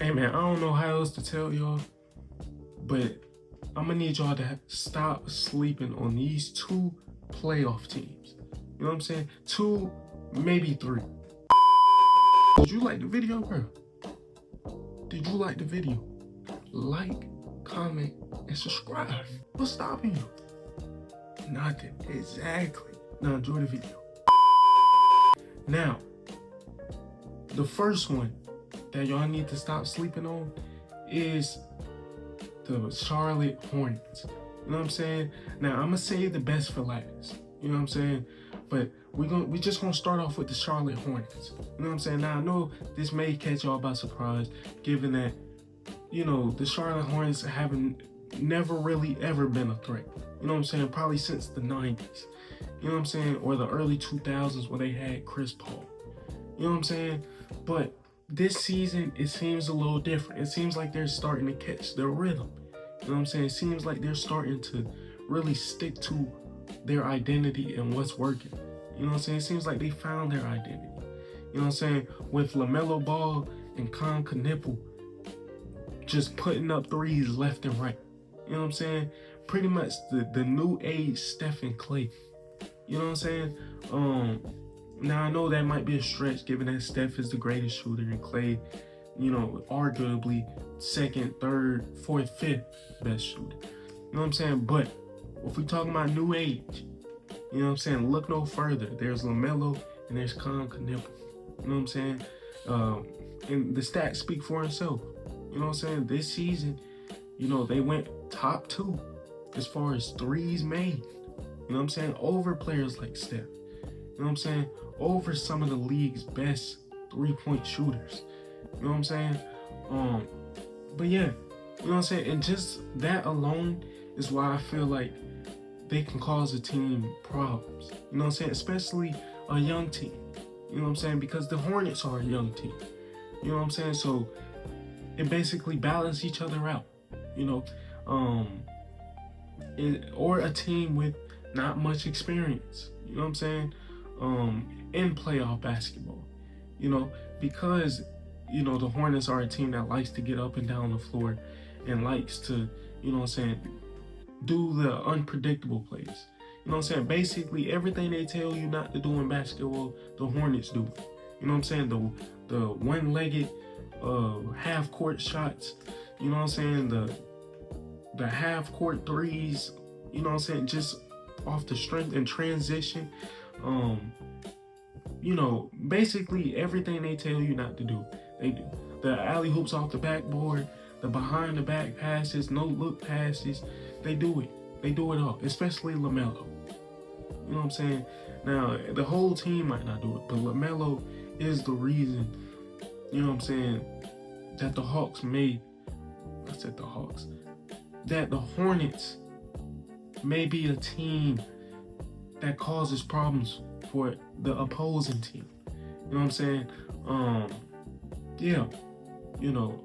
Hey man, I don't know how else to tell y'all, but I'm gonna need y'all to stop sleeping on these two playoff teams. You know what I'm saying? Two, maybe three. Did you like the video, bro? Did you like the video? Like, comment, and subscribe. What's stopping you? Nothing. Exactly. Now enjoy the video. Now, the first one that y'all need to stop sleeping on is the Charlotte Hornets. You know what I'm saying? Now I'm gonna say the best for last. You know what I'm saying? But we just gonna start off with the Charlotte Hornets. You know what I'm saying? Now I know this may catch y'all by surprise, given that, you know, the Charlotte Hornets haven't never really ever been a threat. You know what I'm saying? Probably since the 90s. You know what I'm saying? Or the early 2000s when they had Chris Paul. You know what I'm saying? But this season, it seems a little different. It seems like they're starting to catch their rhythm. You know what I'm saying? It seems like they're starting to really stick to their identity and what's working. You know what I'm saying? It seems like they found their identity. You know what I'm saying? With LaMelo Ball and Con Knipple just putting up threes left and right. You know what I'm saying? Pretty much the new age Steph and Clay. You know what I'm saying? Now I know that might be a stretch given that Steph is the greatest shooter and Clay, you know, arguably second, third, fourth, fifth best shooter. You know what I'm saying? But if we talking about new age, you know what I'm saying? Look no further. There's LaMelo and there's Con Knipple. You know what I'm saying? And the stats speak for itself. You know what I'm saying? This season, you know, they went top 2 as far as threes made. You know what I'm saying? Over players like Steph. You know what I'm saying? Over some of the league's best 3-point shooters. You know what I'm saying? But yeah, you know what I'm saying? And just that alone is why I feel like they can cause a team problems. You know what I'm saying? Especially a young team. You know what I'm saying? Because the Hornets are a young team. You know what I'm saying? So it basically balances each other out. You know, or a team with not much experience. You know what I'm saying? In playoff basketball, you know, because, you know, the Hornets are a team that likes to get up and down the floor and likes to, you know what I'm saying, do the unpredictable plays. You know what I'm saying? Basically, everything they tell you not to do in basketball, the Hornets do. You know what I'm saying? The one-legged half-court shots, you know what I'm saying? The half-court threes, you know what I'm saying? Just off the strength and transition. You know, basically everything they tell you not to do, they do. The alley hoops off the backboard, the behind the back passes, no look passes, they do it. They do it all, especially LaMelo. You know what I'm saying? Now, the whole team might not do it, but LaMelo is the reason, you know what I'm saying, that the Hornets may be a team that causes problems for the opposing team. You know what I'm saying? Yeah, you know,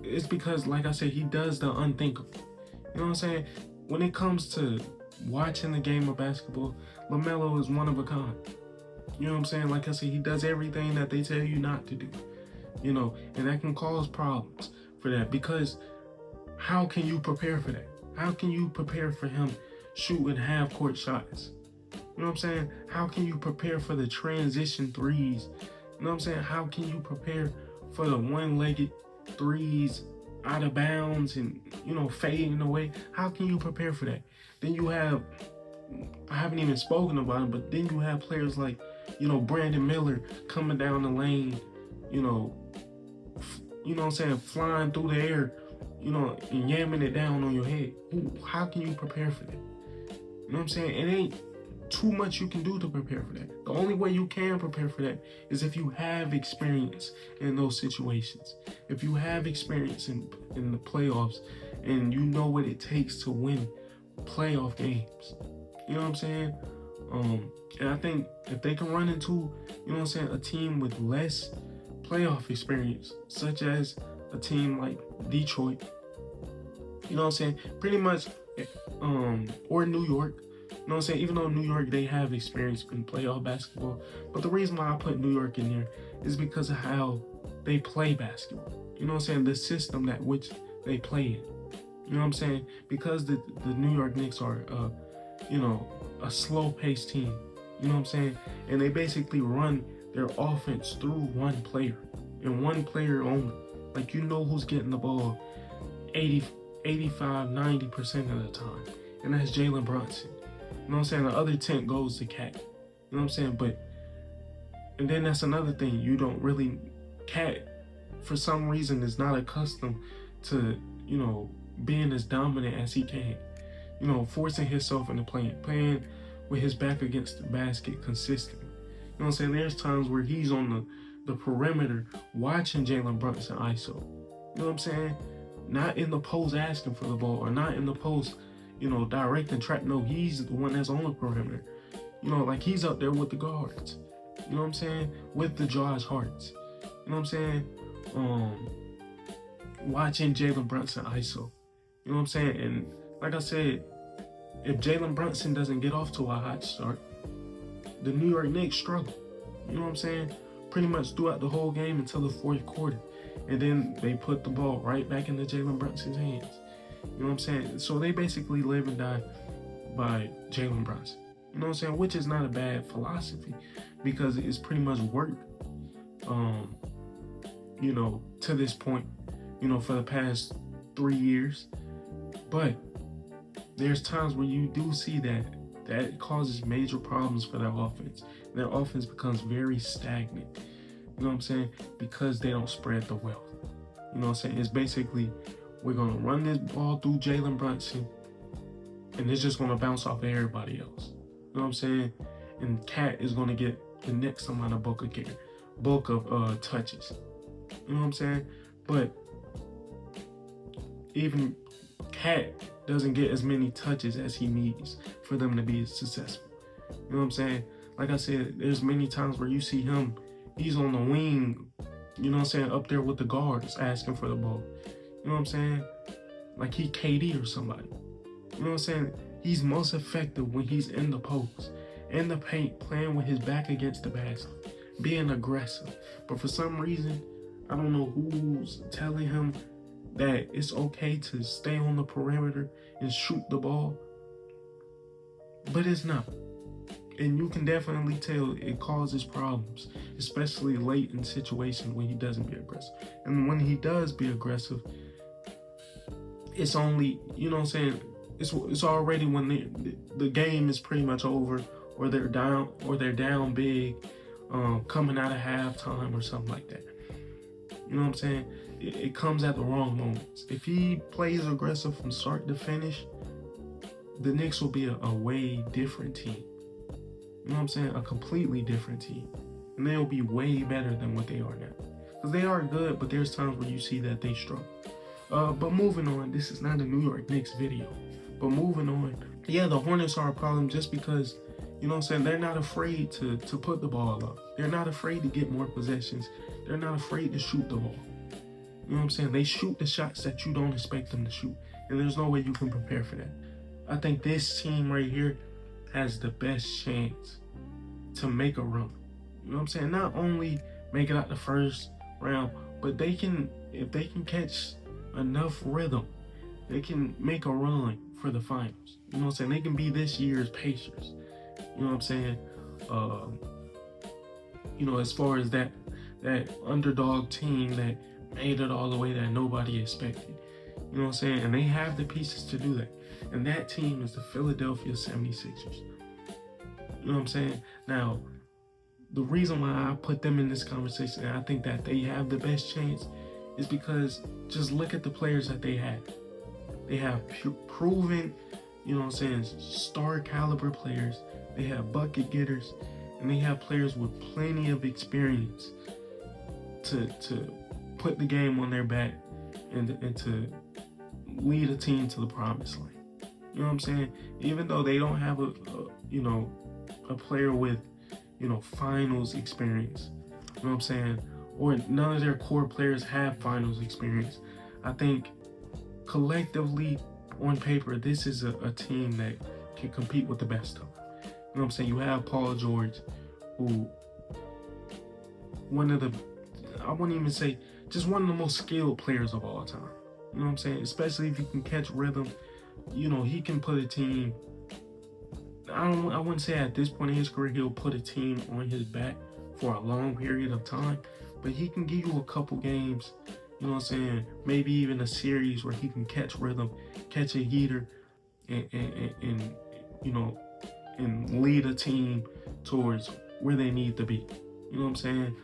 it's because, like I said, he does the unthinkable. You know what I'm saying? When it comes to watching the game of basketball, LaMelo is one of a kind. You know what I'm saying? Like I said, he does everything that they tell you not to do. You know, and that can cause problems for that, because how can you prepare for that? How can you prepare for him shooting half-court shots? You know what I'm saying? How can you prepare for the transition threes? You know what I'm saying? How can you prepare for the one-legged threes out of bounds and, you know, fading away? How can you prepare for that? Then you have, I haven't even spoken about it, but then you have players like, you know, Brandon Miller coming down the lane, you know what I'm saying, flying through the air, you know, and yamming it down on your head. How can you prepare for that? You know what I'm saying? It ain't too much you can do to prepare for that. The only way you can prepare for that is if you have experience in those situations. If you have experience in the playoffs and you know what it takes to win playoff games. You know what I'm saying? And I think if they can run into, you know what I'm saying, a team with less playoff experience, such as a team like Detroit, you know what I'm saying, pretty much, or New York, you know what I'm saying, even though New York, they have experience in playoff basketball, but the reason why I put New York in there is because of how they play basketball. You know what I'm saying? The system that which they play in. You know what I'm saying? Because the New York Knicks are, a slow-paced team. You know what I'm saying? And they basically run their offense through one player and one player only. Like, you know who's getting the ball 80, 85, 90% of the time. And that's Jalen Brunson. You know what I'm saying? The other 10 goes to Cat. You know what I'm saying? And then that's another thing. You don't really, Cat, for some reason, is not accustomed to, being as dominant as he can. Forcing himself into playing with his back against the basket consistently. You know what I'm saying? There's times where he's on the perimeter watching Jalen Brunson ISO. You know what I'm saying? Not in the post asking for the ball, or not in the post, directing trap. No, he's the one that's on the perimeter. Like he's up there with the guards. You know what I'm saying? With the Josh Harts. You know what I'm saying? Watching Jalen Brunson ISO. You know what I'm saying? And like I said, if Jalen Brunson doesn't get off to a hot start, the New York Knicks struggle. You know what I'm saying? Pretty much throughout the whole game until the fourth quarter. And then they put the ball right back into Jalen Brunson's hands. You know what I'm saying? So they basically live and die by Jalen Brunson. You know what I'm saying? Which is not a bad philosophy, because it's pretty much worked, to this point, for the past 3 years. But there's times where you do see that causes major problems for their offense. Their offense becomes very stagnant. You know what I'm saying? Because they don't spread the wealth. You know what I'm saying? It's basically, we're going to run this ball through Jalen Brunson, and it's just going to bounce off of everybody else. You know what I'm saying? And Cat is going to get the next amount of bulk of touches. You know what I'm saying? But even Cat doesn't get as many touches as he needs for them to be successful. You know what I'm saying? Like I said, there's many times where you see him, he's on the wing, you know what I'm saying, up there with the guards asking for the ball. You know what I'm saying? Like he KD or somebody. You know what I'm saying? He's most effective when he's in the post, in the paint, playing with his back against the basket, being aggressive. But for some reason, I don't know who's telling him that it's okay to stay on the perimeter and shoot the ball, but it's not. And you can definitely tell it causes problems, especially late in situations when he doesn't be aggressive. And when he does be aggressive, it's only, you know what I'm saying, it's already when the game is pretty much over, or they're down big, coming out of halftime or something like that. You know what I'm saying? It comes at the wrong moments. If he plays aggressive from start to finish, the Knicks will be a way different team. You know what I'm saying? A completely different team. And they'll be way better than what they are now. Because they are good, but there's times where you see that they struggle. But moving on, this is not a New York Knicks video. But moving on, yeah, the Hornets are a problem just because, you know what I'm saying, they're not afraid to put the ball up. They're not afraid to get more possessions. They're not afraid to shoot the ball. You know what I'm saying? They shoot the shots that you don't expect them to shoot. And there's no way you can prepare for that. I think this team right here has the best chance to make a run. You know what I'm saying? Not only make it out the first round, but if they can catch enough rhythm, they can make a run for the finals. You know what I'm saying? They can be this year's Pacers. You know what I'm saying? As far as that underdog team that made it all the way that nobody expected. You know what I'm saying? And they have the pieces to do that. And that team is the Philadelphia 76ers. You know what I'm saying? Now, the reason why I put them in this conversation, and I think that they have the best chance, is because just look at the players that they have. They have proven, you know what I'm saying, star caliber players. They have bucket getters, and they have players with plenty of experience to put the game on their back and to lead a team to the promised land. You know what I'm saying? Even though they don't have a player with, finals experience, you know what I'm saying? Or none of their core players have finals experience. I think collectively, on paper, this is a team that can compete with the best of them. You know what I'm saying? You have Paul George, who I wouldn't even say just one of the most skilled players of all time. You know what I'm saying? Especially if he can catch rhythm. You know, he can put a team. I wouldn't say at this point in his career he'll put a team on his back for a long period of time, but he can give you a couple games, you know what I'm saying? Maybe even a series where he can catch rhythm, catch a heater, and you know, and lead a team towards where they need to be. You know what I'm saying?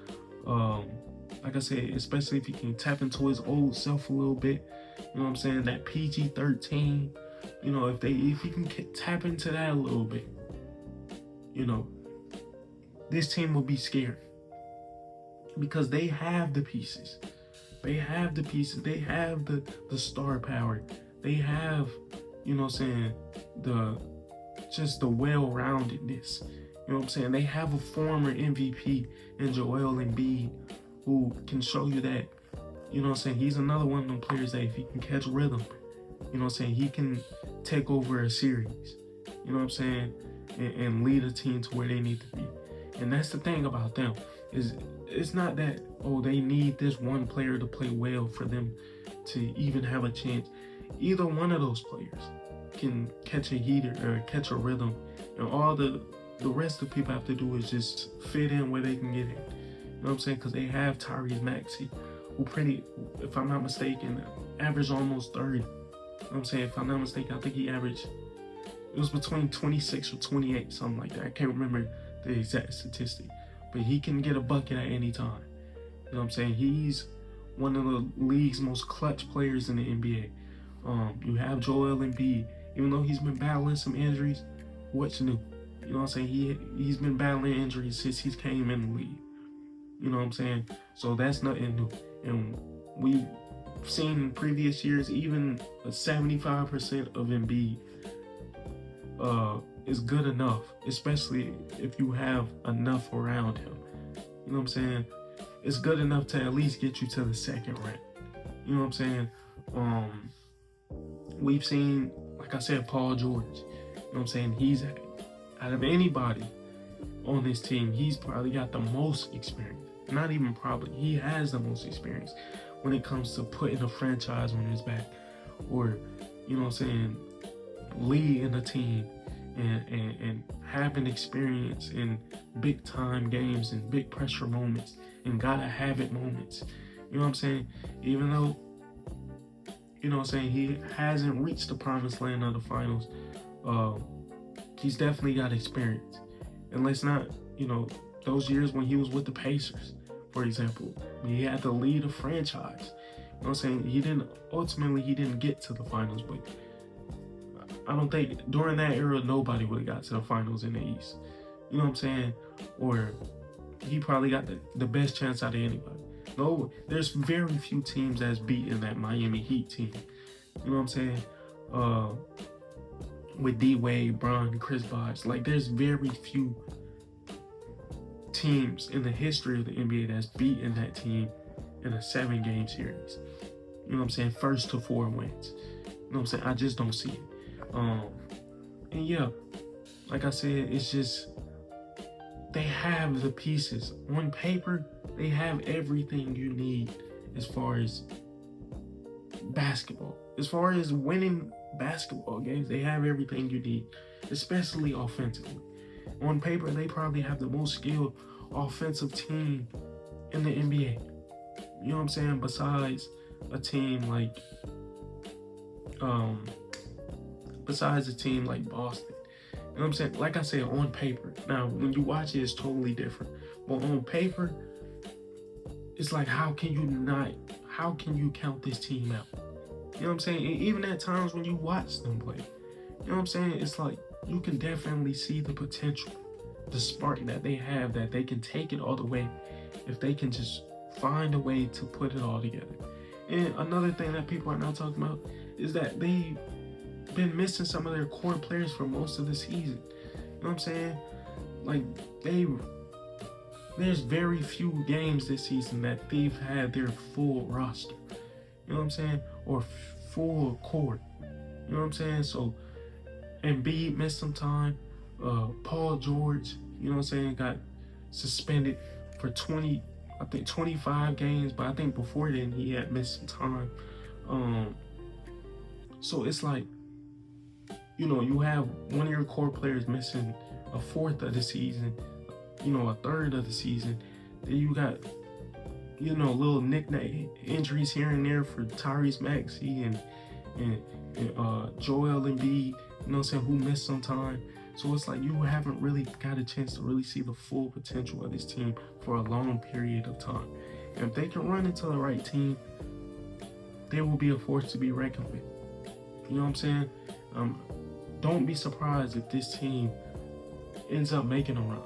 Like I said, especially if he can tap into his old self a little bit. You know what I'm saying? That PG-13. You know, if he can tap into that a little bit, you know, this team will be scary because they have the pieces. They have the pieces. They have the star power. They have, you know what I'm saying, just the well-roundedness. You know what I'm saying? They have a former MVP in Joel Embiid who can show you that, you know what I'm saying, he's another one of them players that if he can catch rhythm, you know what I'm saying, he can take over a series, you know what I'm saying, and lead a team to where they need to be. And that's the thing about them, is it's not that, oh, they need this one player to play well for them to even have a chance. Either one of those players can catch a heater or catch a rhythm, and all the rest of the people have to do is just fit in where they can get in. You know what I'm saying? Because they have Tyrese Maxey, who if I'm not mistaken, averaged almost 30. You know what I'm saying? If I'm not mistaken, I think he averaged, it was between 26 or 28, something like that. I can't remember the exact statistic. But he can get a bucket at any time. You know what I'm saying? He's one of the league's most clutch players in the NBA. You have Joel Embiid. Even though he's been battling some injuries, what's new? You know what I'm saying? He's been battling injuries since he came in the league. You know what I'm saying? So that's nothing new. And we've seen in previous years, even a 75% of Embiid is good enough, especially if you have enough around him. You know what I'm saying? It's good enough to at least get you to the second round. You know what I'm saying? We've seen, like I said, Paul George. You know what I'm saying? He's, out of anybody on this team, he's probably got the most experience. Not even probably, he has the most experience when it comes to putting a franchise on his back, or, you know what I'm saying, leading a team and having experience in big time games and big pressure moments and gotta have it moments. You know what I'm saying? Even though, you know what I'm saying, he hasn't reached the promised land of the finals, he's definitely got experience. And let's not, you know, those years when he was with the Pacers, for example, he had to lead a franchise. You know what I'm saying? He didn't get to the finals, but I don't think during that era nobody would have got to the finals in the East. You know what I'm saying? Or he probably got the best chance out of anybody. No, there's very few teams that's beaten that Miami Heat team. You know what I'm saying? With D-Wade, Bron, Chris Bosh, like there's very few teams in the history of the NBA that's beaten that team in a 7-game series. You know what I'm saying? First to 4 wins. You know what I'm saying? I just don't see it. And yeah, like I said, it's just, they have the pieces. On paper, they have everything you need as far as basketball. As far as winning basketball games, they have everything you need, especially offensively. On paper, they probably have the most skilled offensive team in the NBA. You know what I'm saying? Besides a team like Boston. You know what I'm saying? Like I said, on paper. Now, when you watch it, it's totally different. But on paper, it's like, how can you count this team out? You know what I'm saying? And even at times when you watch them play, you know what I'm saying? It's like, you can definitely see the potential, the spark that they have, that they can take it all the way if they can just find a way to put it all together. And another thing that people are not talking about is that they've been missing some of their core players for most of the season. You know what I'm saying? Like, there's very few games this season that they've had their full roster. You know what I'm saying? Or full court. You know what I'm saying? So, Embiid missed some time. Paul George, you know what I'm saying, got suspended for I think 25 games, but I think before then he had missed some time. So it's like, you know, you have one of your core players missing a fourth of the season, you know, a third of the season. Then you got, you know, little nickname injuries here and there for Tyrese Maxey and Joel Embiid, you know what I'm saying, who missed some time. So it's like you haven't really got a chance to really see the full potential of this team for a long period of time. And if they can run into the right team, they will be a force to be reckoned with. You know what I'm saying? Don't be surprised if this team ends up making a run,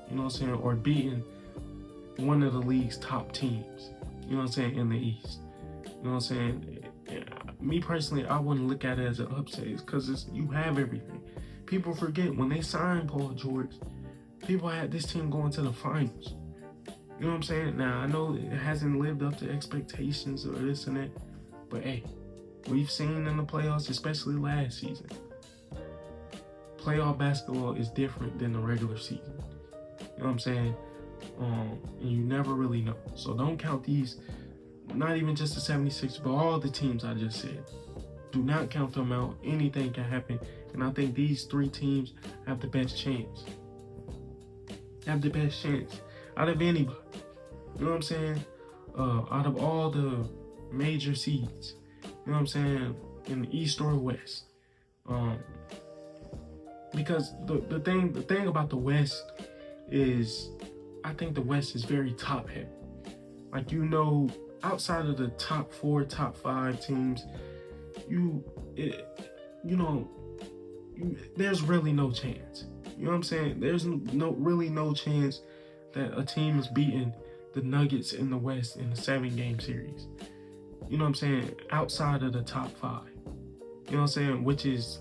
you know what I'm saying, or beating one of the league's top teams, you know what I'm saying, in the East. You know what I'm saying? Me personally, I wouldn't look at it as an upset because you have everything. People forget when they signed Paul George, people had this team going to the finals. You know what I'm saying? Now, I know it hasn't lived up to expectations or this and that, but hey, we've seen in the playoffs, especially last season, playoff basketball is different than the regular season. You know what I'm saying? And you never really know. So don't count these, not even just the 76ers, but all the teams I just said. Do not count them out. Anything can happen. And I think these three teams have the best chance. Have the best chance out of anybody. You know what I'm saying? Out of all the major seeds. You know what I'm saying? In the East or West. Because the thing about the West is, I think the West is very top heavy. Like, you know, outside of the top 4, top 5 teams, there's really no chance. You know what I'm saying? There's really no chance that a team is beating the Nuggets in the West in a 7-game series. You know what I'm saying? Outside of the top 5. You know what I'm saying? Which is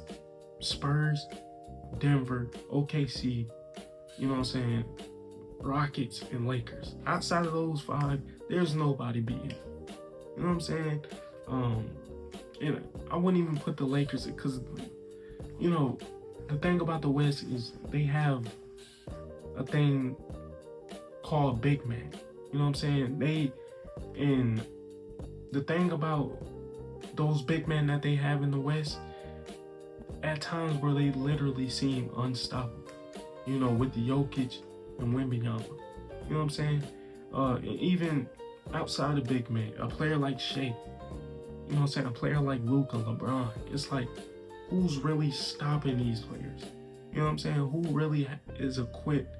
Spurs, Denver, OKC, you know what I'm saying, Rockets, and Lakers. Outside of those 5, there's nobody beating. You know what I'm saying? And I wouldn't even put the Lakers, because, you know, the thing about the West is they have a thing called big man. You know what I'm saying? And the thing about those big men that they have in the West, at times where they literally seem unstoppable. You know, with the Jokic and Wembanyama. You know what I'm saying? Even outside of big men, a player like Shea, you know what I'm saying, a player like Luka, LeBron, it's like, who's really stopping these players? You know what I'm saying? Who really is equipped,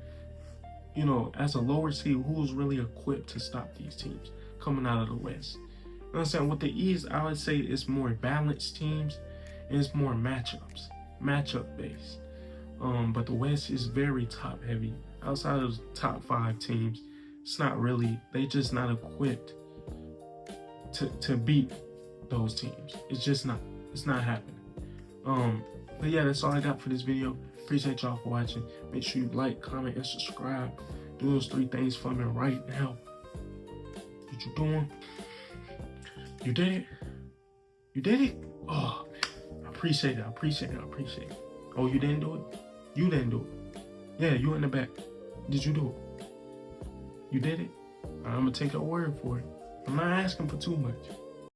you know, as a lower seed, who's really equipped to stop these teams coming out of the West? You know what I'm saying? With the East, I would say it's more balanced teams and it's more matchup based. But the West is very top heavy. Outside of the top 5 teams, it's not really, they just not equipped to beat those teams. It's just not, it's not happening. But yeah, that's all I got for this video. Appreciate y'all for watching. Make sure you like, comment, and subscribe. Do those 3 things for me right now. What you doing? You did it? You did it? Oh, I appreciate it. I appreciate it. I appreciate it. Oh, you didn't do it? You didn't do it. Yeah, you in the back. Did you do it? You did it? I'm gonna take your word for it. I'm not asking for too much.